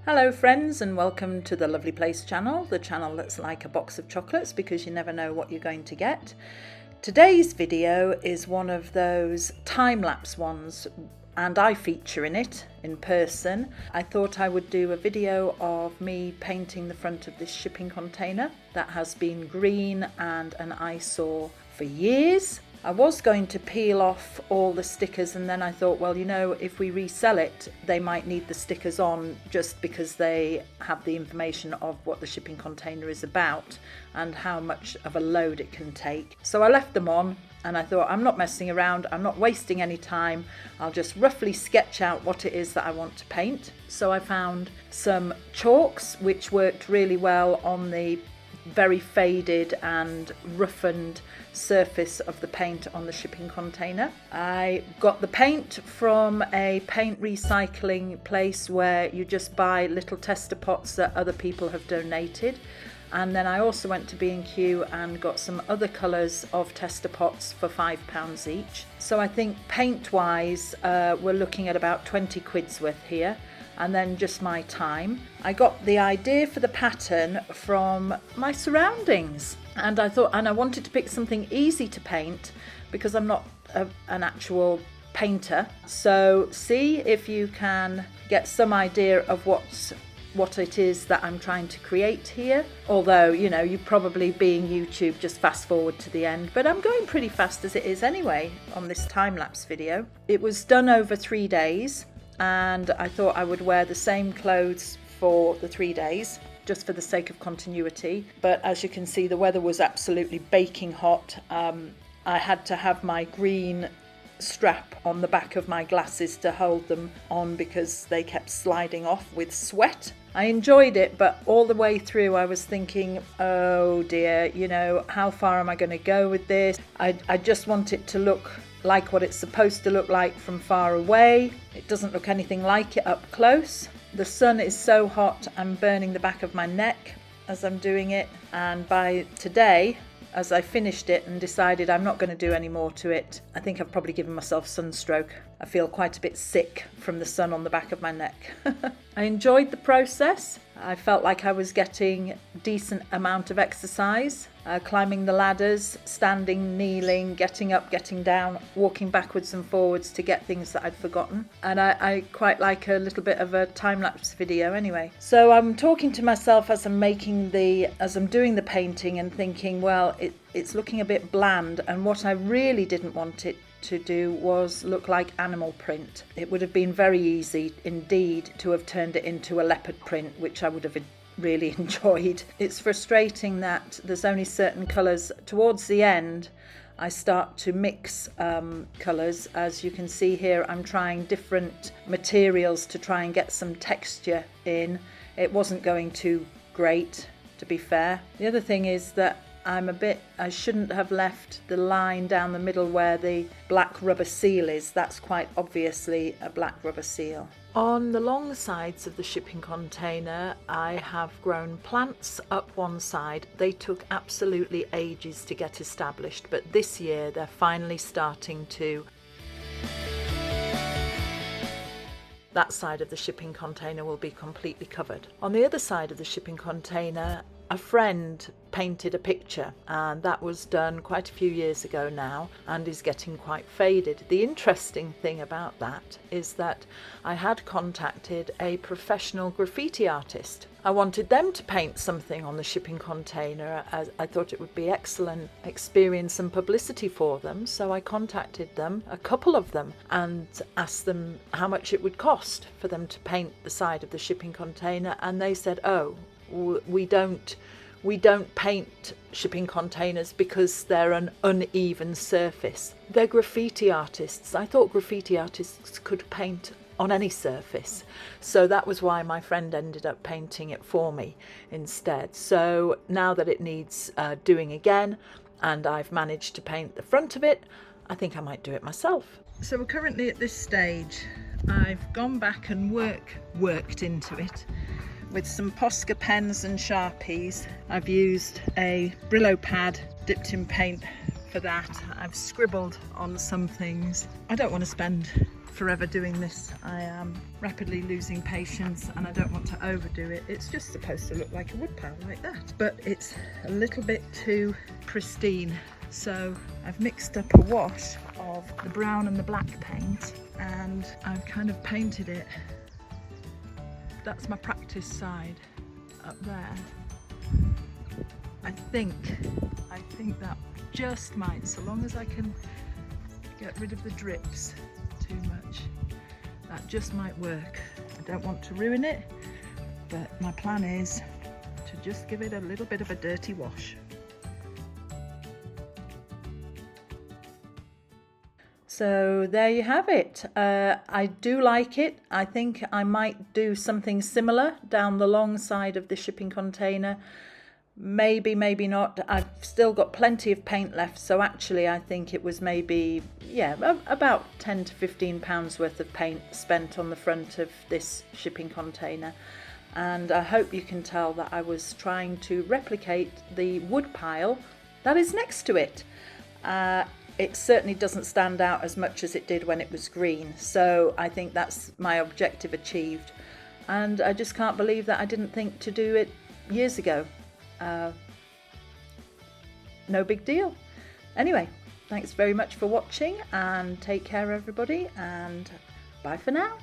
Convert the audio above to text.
Hello friends, and welcome to the Lovely Place channel, the channel that's like a box of chocolates because you never know what you're going to get. Today's video is one of those time-lapse ones and I feature in it in person. I thought I would do a video of me painting the front of this shipping container that has been green and an eyesore for years. I was going to peel off all the stickers and then I thought, well, you know, if we resell it, they might need the stickers on just because they have the information of what the shipping container is about and how much of a load it can take. So I left them on and I thought, I'm not messing around, I'm not wasting any time, I'll just roughly sketch out what it is that I want to paint. So I found some chalks which worked really well on the very faded and roughened surface of the paint on the shipping container. I got the paint from a paint recycling place where you just buy little tester pots that other people have donated, and then I also went to B&Q and got some other colours of tester pots for £5 each. So I think paint wise we're looking at about 20 quid's worth here, and then just my time. I got the idea for the pattern from my surroundings, and I wanted to pick something easy to paint because I'm not an actual painter. So see if you can get some idea of what it is that I'm trying to create here. Although, you know, you probably, being YouTube, just fast forward to the end, but I'm going pretty fast as it is anyway on this time-lapse video. It was done over 3 days, and I thought I would wear the same clothes for the 3 days just for the sake of continuity. But as you can see, the weather was absolutely baking hot. I had to have my green strap on the back of my glasses to hold them on because they kept sliding off with sweat. I enjoyed it, but all the way through I was thinking, oh dear, you know, how far am I going to go with this? I just want it to look like what it's supposed to look like from far away. It doesn't look anything like it up close. The sun is so hot, I'm burning the back of my neck as I'm doing it, and by today, as I finished it and decided I'm not going to do any more to it, I think I've probably given myself sunstroke. I feel quite a bit sick from the sun on the back of my neck. I enjoyed the process. I felt like I was getting a decent amount of exercise, climbing the ladders, standing, kneeling, getting up, getting down, walking backwards and forwards to get things that I'd forgotten. And I quite like a little bit of a time-lapse video anyway. So I'm talking to myself as I'm doing the painting and thinking, well, it's looking a bit bland, and what I really didn't want it to do was look like animal print. It would have been very easy indeed to have turned it into a leopard print, which I would have really enjoyed. It's frustrating that there's only certain colours. Towards the end I start to mix colours. As you can see here, I'm trying different materials to try and get some texture in. It wasn't going too great, to be fair. The other thing is that I shouldn't have left the line down the middle where the black rubber seal is. That's quite obviously a black rubber seal. On the long sides of the shipping container, I have grown plants up one side. They took absolutely ages to get established, but this year they're finally starting to. That side of the shipping container will be completely covered. On the other side of the shipping container, a friend painted a picture, and that was done quite a few years ago now and is getting quite faded. The interesting thing about that is that I had contacted a professional graffiti artist. I wanted them to paint something on the shipping container, as I thought it would be excellent experience and publicity for them. So I contacted them, a couple of them, and asked them how much it would cost for them to paint the side of the shipping container, and they said, oh, we don't paint shipping containers because they're an uneven surface. They're graffiti artists. I thought graffiti artists could paint on any surface. So that was why my friend ended up painting it for me instead. So now that it needs doing again, and I've managed to paint the front of it, I think I might do it myself. So we're currently at this stage. I've gone back and worked into it with some Posca pens and Sharpies. I've used a Brillo pad dipped in paint for that. I've scribbled on some things. I don't want to spend forever doing this. I am rapidly losing patience and I don't want to overdo it. It's just supposed to look like a wood pile like that, but it's a little bit too pristine. So I've mixed up a wash of the brown and the black paint and I've kind of painted it. That's my practice side up there. I think that just might, so long as I can get rid of the drips too much, that just might work. I don't want to ruin it, but my plan is to just give it a little bit of a dirty wash. So there you have it. I do like it. I think I might do something similar down the long side of the shipping container. Maybe, maybe not. I've still got plenty of paint left, so actually I think it was maybe, yeah, about £10 to £15 worth of paint spent on the front of this shipping container. And I hope you can tell that I was trying to replicate the wood pile that is next to it. It certainly doesn't stand out as much as it did when it was green, so I think that's my objective achieved. And I just can't believe that I didn't think to do it years ago. No big deal. Anyway, thanks very much for watching and take care everybody, and bye for now.